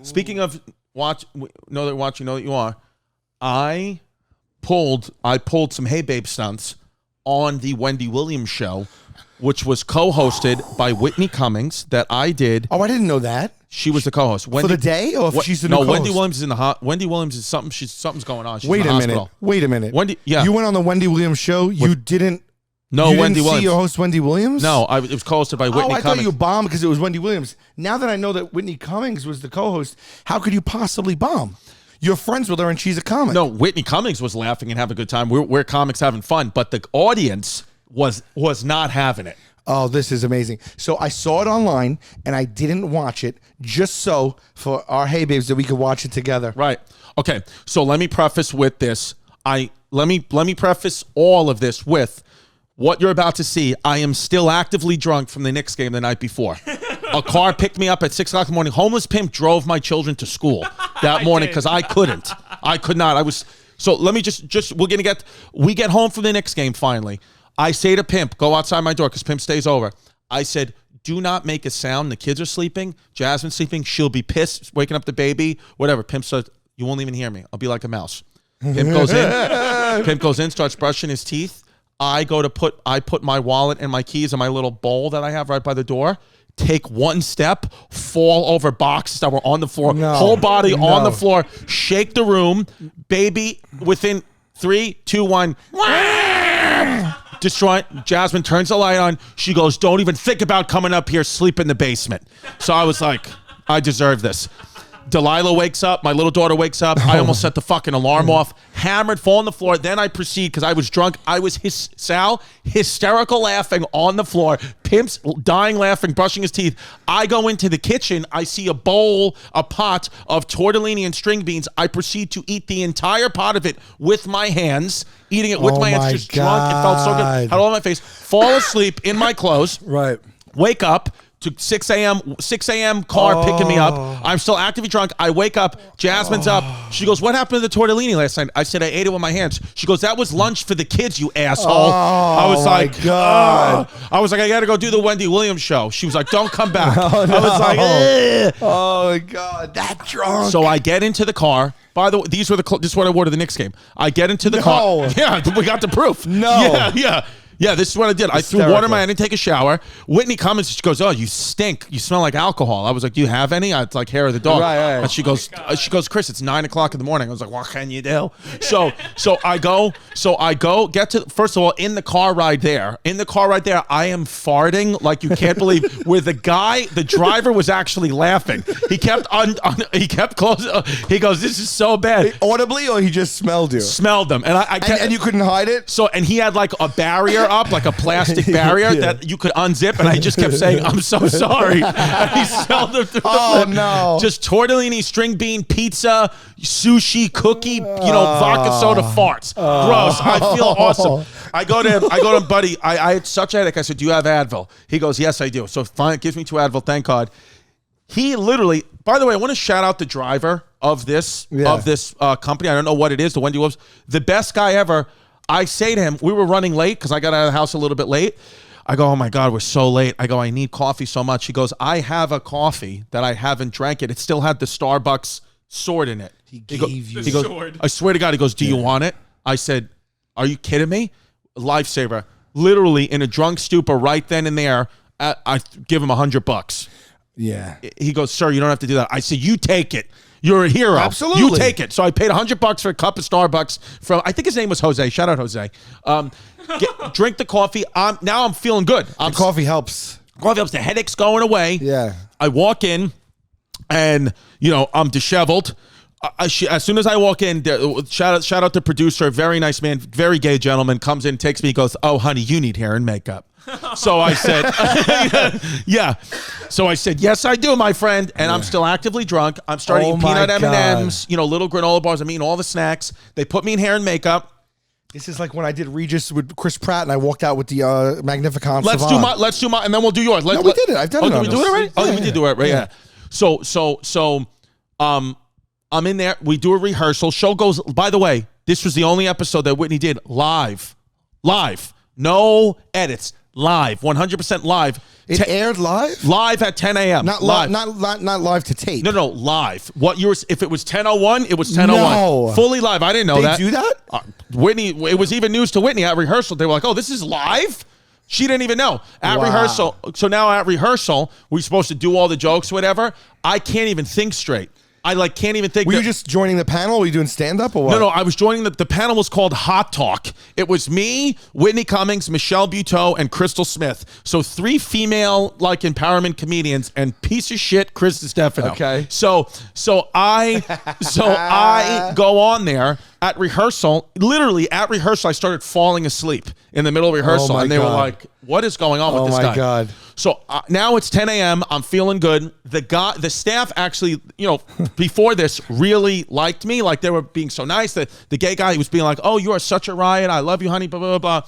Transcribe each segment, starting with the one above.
Speaking of know that you are. I pulled some Hey Babe stunts on the Wendy Williams show, which was co-hosted by Whitney Cummings. That I did. Oh, I didn't know that. She was the co-host. For the day, or if she's the new co-host? Wendy Williams is in the Wendy Williams is something. Something's going on. She's Wait in the a hospital. minute. Wait a minute. Wendy, yeah. You went on the Wendy Williams show. You didn't. No, you Wendy didn't Williams. See your host Wendy Williams. No, it was co-hosted by Whitney Cummings. I thought you bombed because it was Wendy Williams. Now that I know that Whitney Cummings was the co-host, how could you possibly bomb? You're friends with her and she's a comic. No, Whitney Cummings was laughing and having a good time. We're comics having fun, but the audience was not having it. Oh, this is amazing. So I saw it online and I didn't watch it just so for our Hey Babes that we could watch it together. Right. Okay. So let me preface with this. Let me preface all of this with what you're about to see. I am still actively drunk from the Knicks game the night before. A car picked me up at 6 o'clock in the morning. Homeless pimp drove my children to school that morning because I couldn't. I could not. So let me we get home from the Knicks game finally. I say to Pimp, go outside my door because Pimp stays over. I said, do not make a sound. The kids are sleeping. Jasmine's sleeping. She'll be pissed, waking up the baby, whatever. Pimp says, you won't even hear me. I'll be like a mouse. Pimp goes in, starts brushing his teeth. I put my wallet and my keys in my little bowl that I have right by the door. Take one step, fall over boxes that were on the floor, whole body on the floor, shake the room, baby within 3, 2, 1. Destroy. Jasmine turns the light on. She goes, don't even think about coming up here, sleep in the basement. So I was like, I deserve this. Delilah wakes up. My little daughter wakes up. I almost set the fucking alarm off. Hammered, fall on the floor. Then I proceed, because I was drunk. I was hysterical laughing on the floor. Pimp's dying laughing, brushing his teeth. I go into the kitchen. I see a pot of tortellini and string beans. I proceed to eat the entire pot of it with my hands. Eating it with my hands, just drunk. It felt so good. Had it all on my face. Fall asleep in my clothes. Right. Wake up. To 6 a.m. car picking me up. I'm still actively drunk. I wake up. Jasmine's up. She goes, what happened to the tortellini last night? I said, I ate it with my hands. She goes, that was lunch for the kids, you asshole. I was like, God. I was like, I got to go do the Wendy Williams show. She was like, don't come back. I was like, ugh. Oh, my God. That drunk. So I get into the car. By the way, this is what I wore to the Knicks game. I get into the car. Yeah, we got the proof. No. Yeah. Yeah, this is what I did. I threw water in my hand and take a shower. Whitney comes, she goes, oh, you stink. You smell like alcohol. I was like, do you have any? It's like hair of the dog. Right. And she goes, Chris, it's 9 o'clock in the morning. I was like, what can you do? So I go, get to, first of all, in the car ride there, I am farting like you can't believe, where the driver was actually laughing. He kept closing. He goes, this is so bad. Audibly, or he just smelled you? Smelled them. And I kept, and you couldn't hide it? So, and he had like a barrier up, like a plastic barrier that you could unzip, and I just kept saying, I'm so sorry. And he smelled them through the no. Just tortellini, string bean, pizza, sushi, cookie, vodka soda farts. Gross. I feel awesome. I go to him, buddy. I had such a headache. I said, do you have Advil? He goes, yes, I do. So fine, gives me 2 Advil, thank God. He literally, by the way, I want to shout out the driver of this company. I don't know what it is, the Wendy Williams. The best guy ever. I say to him, we were running late because I got out of the house a little bit late. I go, oh my God, we're so late. I go, I need coffee so much. He goes, I have a coffee that I haven't drank it. It still had the Starbucks sword in it. He gave you the sword. I swear to God, he goes, do you want it? I said, are you kidding me? Lifesaver. Literally in a drunk stupor right then and there, I give him $100. Yeah. He goes, sir, you don't have to do that. I said, you take it. You're a hero. Absolutely. You take it. So I paid $100 for a cup of Starbucks from, I think his name was Jose. Shout out Jose. Drink the coffee. Now I'm feeling good. The coffee helps. Coffee helps. The headache's going away. Yeah. I walk in and, I'm disheveled. As soon as I walk in, shout out to producer, very nice man, very gay gentleman, comes in, takes me, goes, oh, honey, you need hair and makeup. So I said, yeah. So I said, yes, I do, my friend. And I'm still actively drunk. I'm starting eating peanut M&Ms, little granola bars. I'm eating all the snacks. They put me in hair and makeup. This is like when I did Regis with Chris Pratt and I walked out with the Magnificent Let's do my, and then we'll do yours. No, we did it. I've done it. Did we do it already? Yeah, we did do it, right? Yeah. So, I'm in there. We do a rehearsal. Show goes, by the way, this was the only episode that Whitney did live. No edits. live, 100% live. It aired live? Live at 10 a.m. Not live. Not live to tape. No, live. If it was 10:01, it was 10:01. No. Fully live. I didn't know that. They do that? Whitney, it was even news to Whitney at rehearsal. They were like, "Oh, this is live." She didn't even know at rehearsal. So now at rehearsal, we're supposed to do all the jokes, whatever. I can't even think straight. I can't even think. Were you just joining the panel? Were you doing stand up or what? No. I was joining the panel was called Hot Talk. It was me, Whitney Cummings, Michelle Buteau, and Crystal Smith. So 3 female empowerment comedians and piece of shit Chris Distefano. Okay. So I go on there at rehearsal. Literally at rehearsal, I started falling asleep in the middle of rehearsal, and they were like, "What is going on with this guy?" Oh my God. So now it's 10 a.m. I'm feeling good. The staff actually, before this really liked me. Like they were being so nice. The gay guy, he was being like, "Oh, you are such a riot. I love you, honey, blah, blah, blah."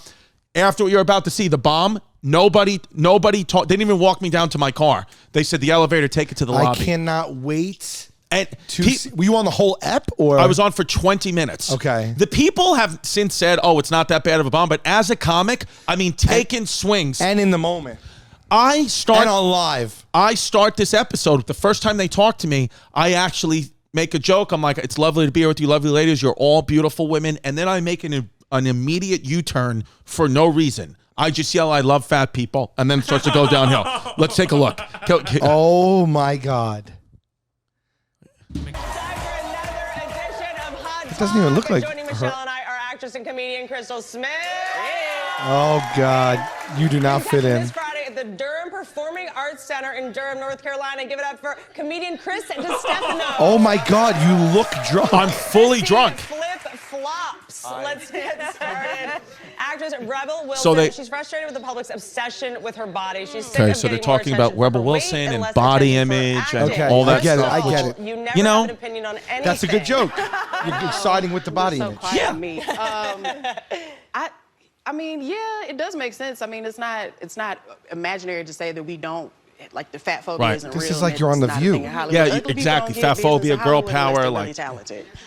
After what you're about to see, the bomb, nobody talked. They didn't even walk me down to my car. They said the elevator, take it to the lobby. I cannot wait. And were you on the whole ep or? I was on for 20 minutes. Okay. The people have since said, "Oh, it's not that bad of a bomb," but as a comic, I mean, taking swings. And in the moment. And on live. I start this episode. The first time they talk to me, I actually make a joke. I'm like, "It's lovely to be here with you, lovely ladies. You're all beautiful women." And then I make an immediate U-turn for no reason. I just yell, "I love fat people," and then it starts to go downhill. Let's take a look. Oh my God. It doesn't even look like joining Michelle and I are actress and comedian Crystal Smith. Oh God, you do not fit in. This Friday at the Durham Performing Arts Center in Durham, North Carolina. Give it up for comedian Chris Distefano. Oh my God, you look drunk. I'm fully drunk. Flip-flops. Let's get started. Actress Rebel Wilson. She's frustrated with the public's obsession with her body. She's sick of so they're getting more talking about attention Rebel for weight Wilson and less body attention for image and acting. all that I stuff. get it. You never have an opinion on anything. That's a good joke. You're siding with the body image. Yeah. Me. I mean, yeah, it does make sense. I mean, it's not imaginary to say that we don't, like, the fat phobia isn't real. This is like you're on The View. Yeah, exactly. Fat phobia, girl power, like,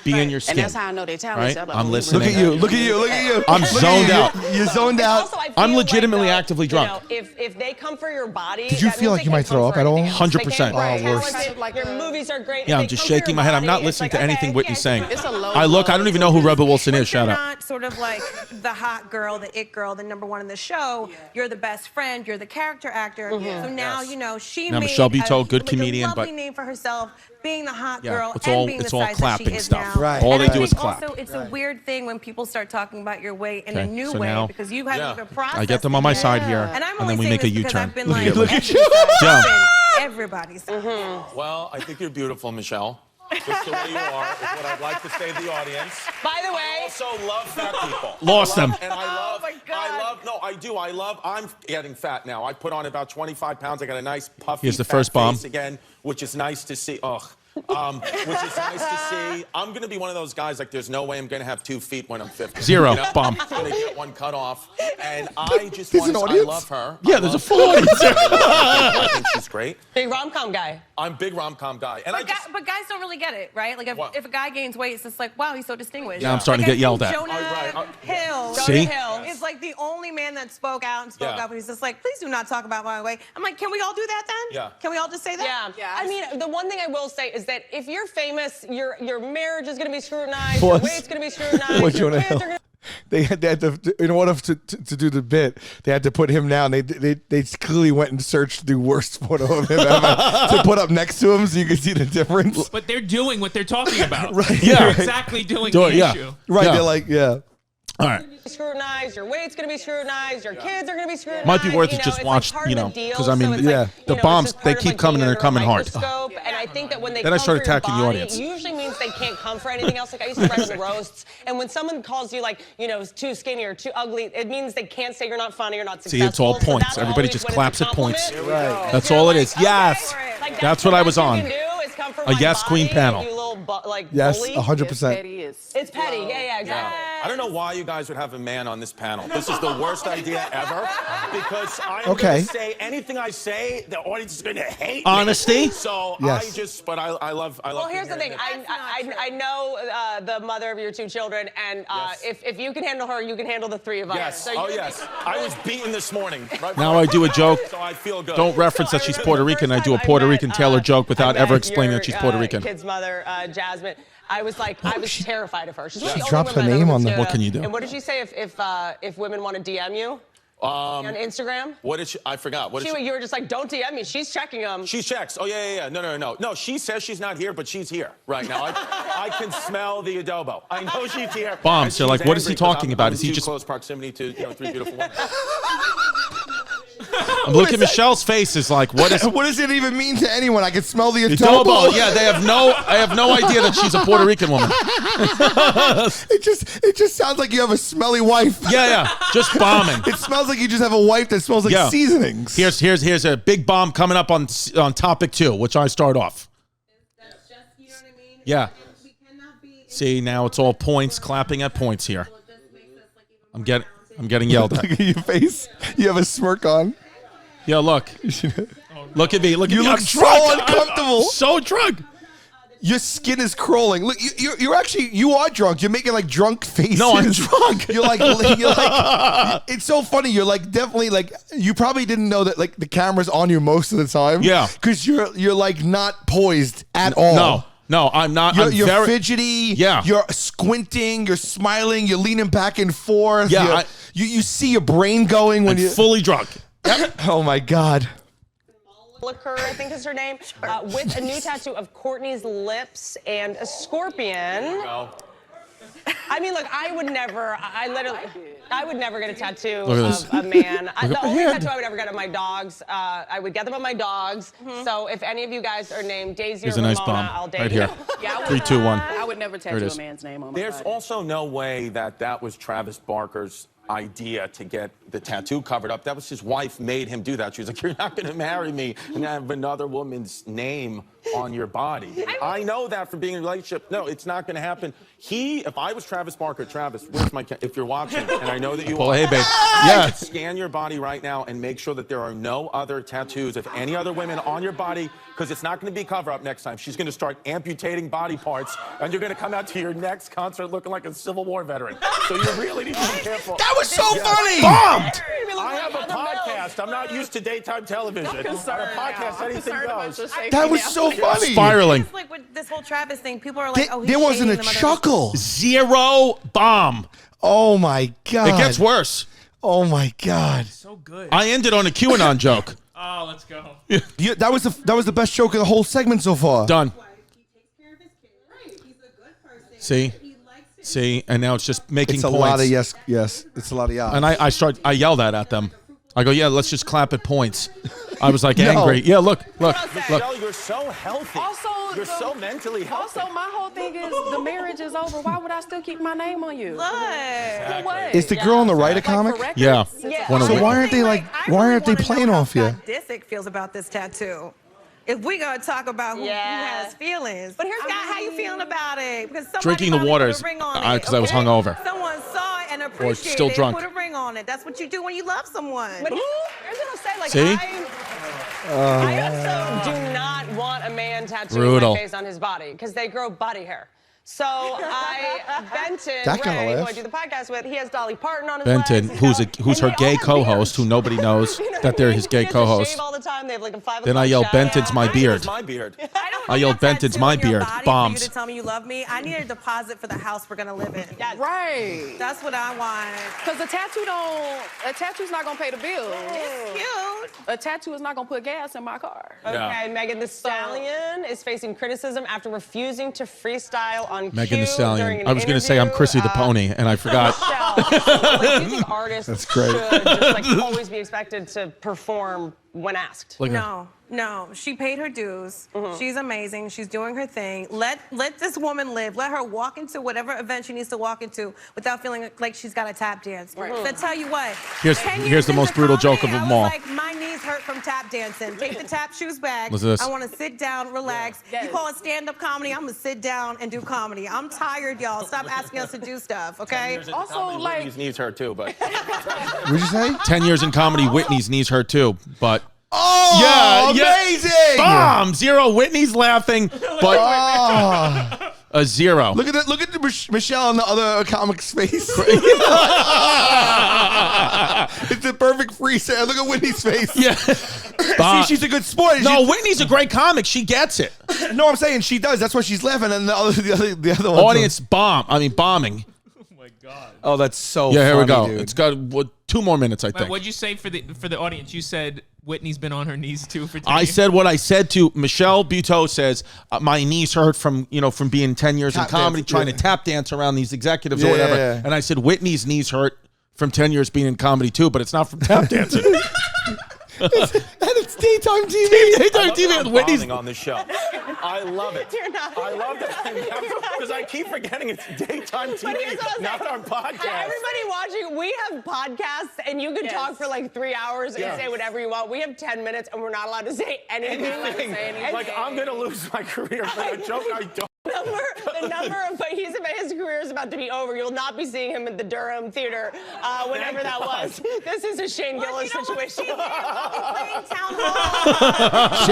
be in your skin. And that's how I know they're talented. Right? Like, I'm listening. Look at you. I'm zoned out. You're zoned out. Also, I feel I'm legitimately like, actively drunk. If they come for your body, Did you feel like you might throw up at all? 100%. Oh, worst. Your movies are great. Yeah, I'm just shaking my head. I'm not listening to anything Whitney's saying. It's a low I don't even know who Rebel Wilson is. Shout You're out. not sort of like the hot girl, the it girl, the #1 in the show. You're the best friend. You're the character actor. So now she Now made Michelle Buteau, good like comedian, a lovely but name for herself, being the hot girl it's and all being the all size that she clapping is stuff. now. Right. All And they I do is think clap. Also, it's a weird thing when people start talking about your weight in a Okay, new so way now- because you haven't been processed. I get them on my side here, And I'm and only then we saying make a this because U-turn. I've been Look like, at you. everybody's Yeah. everybody's side. Well, I think you're beautiful, Michelle. Just the way you are is what I'd like to say to the audience. By the way, I also love fat people. Lost them. And I love, my God. I'm getting fat now. I put on about 25 pounds. I got a nice puffy Here's the fat first bomb. face again, which is nice to see. Which is nice to see. I'm going to be one of those guys, like, there's no way I'm going to have 2 feet when I'm 50. Zero. Bomb. I'm going to get one cut off. And I just want to say I love her. Yeah, there's a full audience. I think she's great. big rom-com guy. I'm big rom-com guy. And But guys don't really get it, right? Like if a guy gains weight, it's just like, wow, he's so distinguished. Yeah, I'm starting to get yelled at. Jonah Hill. See? Jonah Hill is like the only man that spoke out and spoke up, and he's just like, please do not talk about my weight. I'm like, can we all do that then? Yeah. Can we all just say that? Yeah. I mean, the one thing I will say is that if you're famous, your marriage is going to be scrutinized, your weight's going to be scrutinized, your kids are going to They had to, in order to do the bit, they had to put him down. They clearly went and searched the worst photo of him ever to put up next to him so you could see the difference. But they're doing what they're talking about. Right. Yeah. They're exactly doing the issue. Right. Yeah. They're like, yeah. All right. scrutinized, your weight's going to be scrutinized, your kids are going to be scrutinized. Might be worth it you know, just it's watch, like part you of know, the deal, because I mean, so it's yeah. like, the you know, bombs, it's just they part of, keep like, coming and being they're coming under a hard. microscope, and I think that when they Then I come started for your attacking the body, audience. it usually means they can't come for anything else. Like I used to write on the roasts, and when someone calls you like, you know, too skinny or too ugly, it means they can't say you're not funny or not successful. See, it's all So points. that's Everybody always just when it's claps a at points. compliment. Right. That's You're all it like, is. Yes. Like, That's what I was on. You can do is come for A my yes queen body, panel. You little like Yes, bully. 100%. Petty is. It's petty. Yeah, exactly. I don't know why you guys would have a man on this panel. This is the worst idea ever because I'm going to say anything I say, the audience is going to hate Honesty? me. So but I love. Well, here's the thing. I know the mother of your 2 children, and if you can handle her, you can handle the 3 of us. Yes. So yes. I was beaten this morning. Right now I do a joke. So I feel good. Don't reference that she's Puerto Rican. I do a Puerto Rican Taylor joke without ever explaining that she's Puerto Rican. Kid's mother, Jasmine. I was terrified of her. She's She dropped her name on the. What can you do? And what did she say if women want to DM you? On Instagram? What did she? I forgot. What did she? You were just like, don't DM me. She's checking them. She checks. Oh, yeah. No, she says she's not here, but she's here right now. I can smell the adobo. I know she's here. Bombs. They're like, what is he talking about? Is he just close proximity to 3 beautiful women? I'm looking at Michelle's face. Is like, what does it even mean to anyone? I can smell the adobo. Yeah, I have no idea that she's a Puerto Rican woman. It just sounds like you have a smelly wife. Yeah, just bombing. It smells like you just have a wife that smells like seasonings. Here's a big bomb coming up on topic 2, which I start off. That's just, you know what I mean? Yeah. We cannot be See, now it's all points, clapping at points here. I'm getting yelled at. Look at your face. You have a smirk on. Yeah, look. Look at me. Look at you me. look so uncomfortable. So drunk. Your skin is crawling. Look, you're actually, you are drunk. You're making like drunk faces. No, I'm drunk. You're like, it's so funny. You're like, definitely like, you probably didn't know that like the camera's on you most of the time. Yeah. Because you're like not poised at all. No, I'm not. You're very fidgety. Yeah. You're squinting. You're smiling. You're leaning back and forth. Yeah. You see your brain going when you're fully drunk. Oh my God. Liquor, I think is her name, with a new tattoo of Courtney's lips and a scorpion. I mean, look, I would never get a tattoo of a man. The only tattoo I would ever get of my dogs, I would get them on my dogs. So if any of you guys are named Daisy or Ramona, nice bomb. I'll date right you. here. Yeah, 3, 2, 1. I would never tattoo a man's name on my There's body. also no way that was Travis Barker's idea to get the tattoo covered up. That was his wife made him do that. She was like, you're not going to marry me and have another woman's name on your body. I know that from being in a relationship. No, it's not going to happen. If I was Travis Barker, Travis, where's my if you're watching, and I know that you are. Hey, babe. Yeah. Scan your body right now and make sure that there are no other tattoos of any other women on your body, because it's not going to be cover up next time. She's going to start amputating body parts, and you're going to come out to your next concert looking like a Civil War veteran. So you really need to be careful. That was so funny. Bombed. I have a podcast. I'm not used to daytime television. On a podcast, anything goes. That was so funny. Spiraling. It's like with this whole Travis thing, people are like, There wasn't a chuckle. 0 bomb. Oh my God. It gets worse. Oh my God. So good. I ended on a QAnon joke. Oh, let's go. That was the best joke of the whole segment so far. Done. he takes care of his kids. Right. He's a good person. See? He likes it. See? And now it's just making It's a points. lot of yes. It's a lot of yeah. And I yell that at them. I go, yeah, let's just clap at points. I was like angry. Yeah, look. Michelle, you're so healthy. Also, you're so mentally healthy. Also, my whole thing is the marriage is over. Why would I still keep my name on you? Look. What? Is the girl on the right a comic? Yeah. So why aren't they playing off you? Disick feels about this tattoo. If we gonna talk about who has feelings, but here's how you feeling about it, because somebody Drinking the waters because I was hungover. Someone saw it and appreciated still it, drunk. put a ring on it. That's what you do when you love someone. But here's what I'll say, like, See? I also do not want a man tattooing my face on his body, because they grow body hair. So Benton, Ray, who I do the podcast with, he has Dolly Parton on his Benton, legs, who's her gay co-host, who nobody knows that they're his gay co-host. Shave all the time. They have like a 5 Then I yell, Benton's my beard. My beard. I yelled, Benton's my beard. Bombs. For you to tell me you love me, I need a deposit for the house we're gonna live in. Right. That's what I want. Because a tattoo's not gonna pay the bill. It's cute. A tattoo is not gonna put gas in my car. Okay, Megan Thee Stallion is facing criticism after refusing to freestyle on Megan Thee cue Stallion. during an I was going to say I'm interview. Chrissy the pony, and I forgot. Michelle, do you think artists That's great. should just like always be expected to perform when asked? Look at No. No, she paid her dues. She's amazing. She's doing her thing. Let this woman live. Let her walk into whatever event she needs to walk into without feeling like she's got to tap dance. But I tell you what, here's the most brutal joke of them all. Like, my knees hurt from tap dancing. Take the tap shoes back. Listen to this. I want to sit down, relax. You call it stand-up comedy, I'm going to sit down and do comedy. I'm tired, y'all. Stop asking us to do stuff, okay? Also, like, Whitney's knees hurt too, but. What'd you say? 10 years in comedy, Whitney's knees hurt too, but. Oh, amazing! Bomb! 0. Whitney's laughing, but a 0. Look at Michelle in the other comic's face. It's a perfect freeze. Look at Whitney's face. Yeah. See, she's a good sport. No, Whitney's a great comic. She gets it. No, I'm saying she does. That's why she's laughing. And the other one. Audience bombing. Oh, that's so. Yeah, here we funny, go. dude. It's got 2 more minutes, I Wait, think. what'd you say for the audience? You said Whitney's been on her knees too for 10 I years. said what I said to Michelle Buteau. Says my knees hurt from being 10 years in comedy, trying to tap dance around these executives or whatever. Yeah. And I said Whitney's knees hurt from 10 years being in comedy too, but it's not from tap dancing. And it's daytime TV. Daytime TV with Whitney's on the show. I love it. You're not. I love that because I keep forgetting it's daytime TV, not our podcast. Everybody watching, we have podcasts, and you can talk for like 3 hours and say whatever you want. We have 10 minutes, and we're not allowed to say anything. Like I'm gonna lose my career for a joke I don't. But his career is about to be over. You'll not be seeing him at the Durham Theater whenever that was. This is a Shane Gillis situation.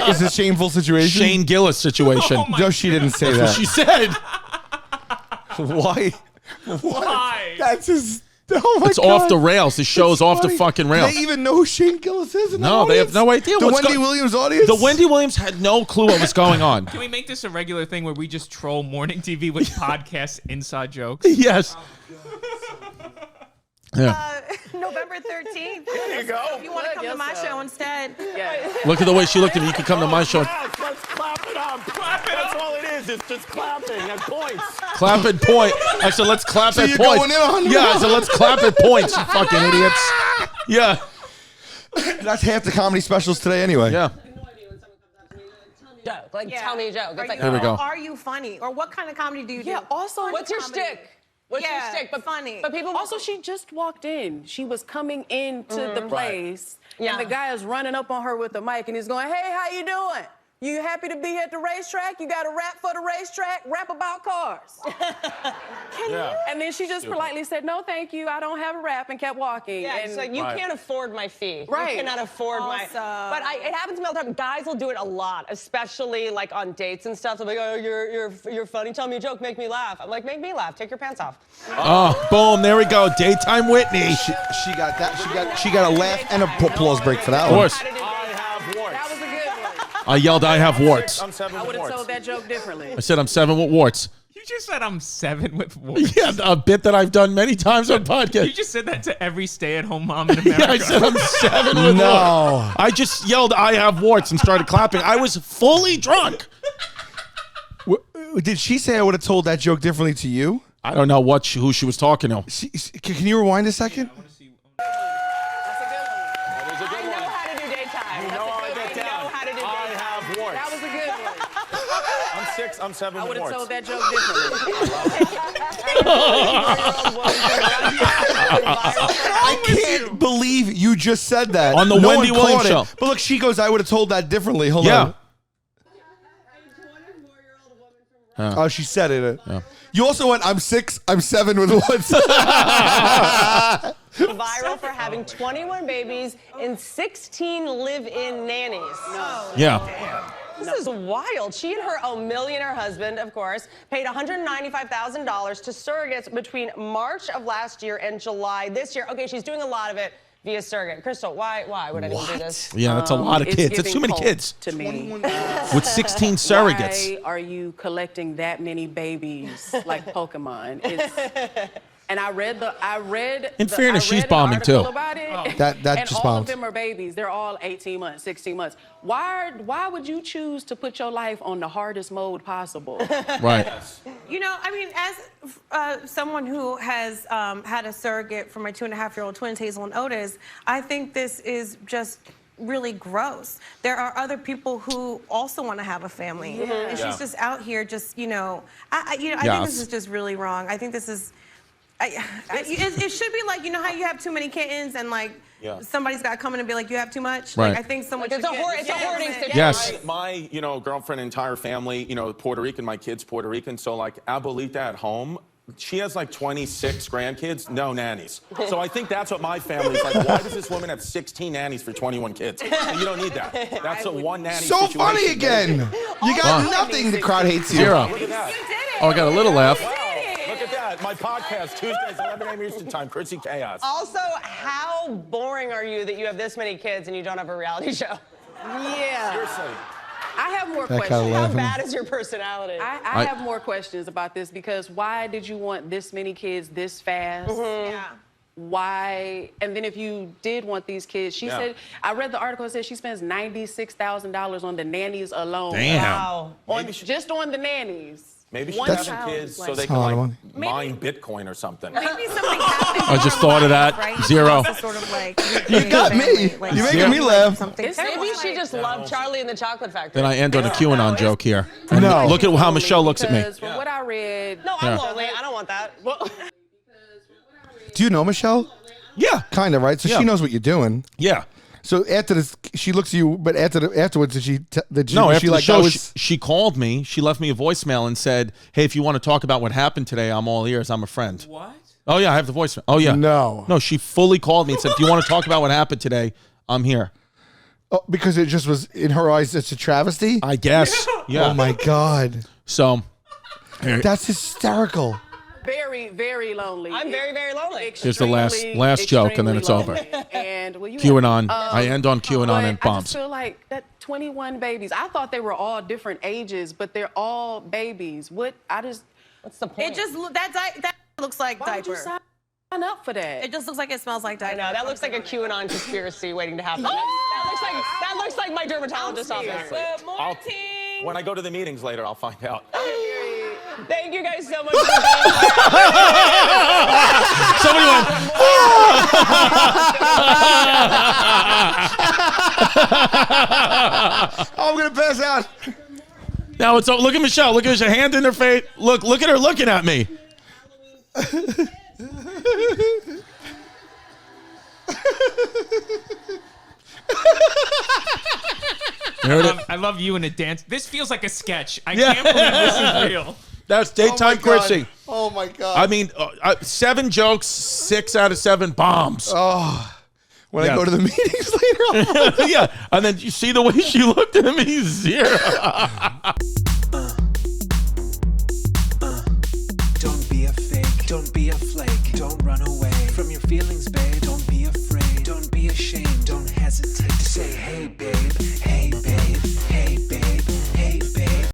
Is this a shameful situation? Shane Gillis situation. No, she didn't say that. She said Why? Why? That's just. Oh my it's God. off the rails. The show's off the fucking rails. Do they even know who Shane Gillis is? In No, they have no idea. The Wendy Williams audience? The Wendy Williams had no clue what was going on. Can we make this a regular thing where we just troll morning TV with podcast inside jokes? Yes. Yeah. November 13th. There you go. If you want to come to my show instead. Look at the way she looked at me. You could come to my show. Yes, let's clap it up. That's all it is. It's just clapping at points. Clap at point. I said, let's clap So at you're points. going in on Yeah, I said, let's clap at points, you fucking idiots. Yeah. That's half the comedy specials today anyway. Yeah. Joke. Like, tell me a joke. It's like, Here we go. Are you funny? Or what kind of comedy do you do? Yeah, also, what's your shtick? What's your shtick? But funny. But people Also, she just walked in. She was coming into the place, Yeah. and the guy is running up on her with the mic, and he's going, "Hey, how you doing? You happy to be here at the racetrack? You got a rap for the racetrack? Rap about cars." And then she just politely said, "No, thank you. I don't have a rap," and kept walking. Yeah, and it's like you can't afford my fee. Right. You cannot afford my. But it happens to me all the time. Guys will do it a lot, especially like on dates and stuff. They'll be like, "Oh, you're funny. Tell me a joke. Make me laugh." I'm like, "Make me laugh. Take your pants off." Oh, boom. There we go. Daytime Whitney. She got that. She got a laugh and a applause break for that Of one. course. I have warts. that was a good one. I yelled, I have warts. I'm 7 I with would have warts. told that joke differently. I said, I'm 7 with warts. You just said I'm 7 with warts. Yeah, a bit that I've done many times on You podcasts. just said that to every stay-at-home mom in America. Yeah, I said I'm 7 with warts. No. I just yelled, I have warts and started clapping. I was fully drunk. Did she say I would have told that joke differently to you? I don't know who she was talking to. Can you rewind a second? I know how to do daytime. You know I get down. I know how to do I daytime. have warts. That was a good one. I'm 6. I'm 7 I with would have warts. told that joke differently. I can't believe you just said that. On the No Wendy one caught Williams it. show. But look, she goes, I would have told that differently. Hold Yeah. on. Oh, she said it. You also went, I'm 6, I'm 7 with warts. Viral for having 21 babies and 16 live-in nannies. Yeah. This is wild. She and her millionaire husband, of course, paid $195,000 to surrogates between March of last year and July this year. Okay, she's doing a lot of it via surrogate. Crystal, why would anyone do this? Yeah, that's a lot of kids. That's too many giving kids. cult to me. With 16 surrogates. Why are you collecting that many babies like Pokemon? And I read. In fairness, she's an bombing, article too. About it. That and just all bombed. of them are babies. They're all 18 months, 16 months. Why would you choose to put your life on the hardest mode possible? Right. You know, I mean, as someone who has had a surrogate for my 2.5-year-old twins, Hazel and Otis, I think this is just really gross. There are other people who also want to have a family, and she's just out here, just I think this is just really wrong. I think this is, it should be like how you have too many kittens and like somebody's got to come in and be like you have too much. Right. Like I think someone It's a hoarding situation. Yes. My girlfriend, entire family, Puerto Rican. My kid's Puerto Rican. So like Abuelita at home, she has like 26 grandkids, no nannies. So I think that's what my family's like. Why does this woman have 16 nannies for 21 kids? You don't need that. That's a one nanny So situation. funny again. You got nothing. The crowd hates you. Zero. Look at that. Oh, I got a little laugh. Wow. Look at that. My podcast, Tuesdays, 11 a.m. Eastern Time, Chrissy Chaos. Also, how boring are you that you have this many kids and you don't have a reality show? Yeah. Seriously. I have more That kinda questions. How laughing. bad is your personality? I have more questions about this because why did you want this many kids this fast? Yeah. Why? And then if you did want these kids, she said, I read the article, it said she spends $96,000 on the nannies alone. Damn. Wow. Just on the nannies. Maybe she One has child, kids so like- they That's a lot of can money. mine Bitcoin or something. Maybe something happened. I just thought of that. Right? Zero. It's sort of like You got me. You making me laugh. Something Maybe she just loved Charlie and the Chocolate Factory. Then I end on a QAnon joke here. And No. Look at how Michelle looks at me. Because from what I read, No, I'm lonely. I don't want that. Do you know Michelle? Yeah. Kind of, right? So Yeah. she knows what you're doing. Yeah. So after this, she looks at you, but afterwards, did she? No, after she the like show, that was, she called me. She left me a voicemail and said, "Hey, if you want to talk about what happened today, I'm all ears. I'm a friend." What? Oh yeah, I have the voicemail. Oh yeah. No. She fully called me and said, "If you want to talk about what happened today, I'm here." oh, because it just was in her eyes. It's a travesty. I guess. Yeah. Oh my God, So that's hysterical. very, very lonely. I'm very, very lonely. Here's the last joke, and then it's over. And well, you QAnon. have- I end on QAnon but and I bombs. just feel like that 21 babies. I thought they were all different ages, but they're all babies. What's the point? It just that looks like why would you diaper. sign up for that? It just looks like it smells like I diaper. know, that looks like a QAnon conspiracy waiting to happen. that looks like my dermatologist's office. Good morning. When I go to the meetings later, I'll find out. Thank you guys so much for being Somebody went. Oh, I'm gonna pass out. Now it's look at Michelle. Look at her hand in her face. Look at her looking at me. I love you in a dance. This feels like a sketch. I Yeah. can't believe this is real. That's Oh my DayTime God. Chrissy. Oh my God. I mean, 7 jokes, 6 out of 7 bombs. When Yeah. I go to the meetings later, I'll Yeah, and then you see the way she looked at me, 0. Don't be a fake, don't be a flake.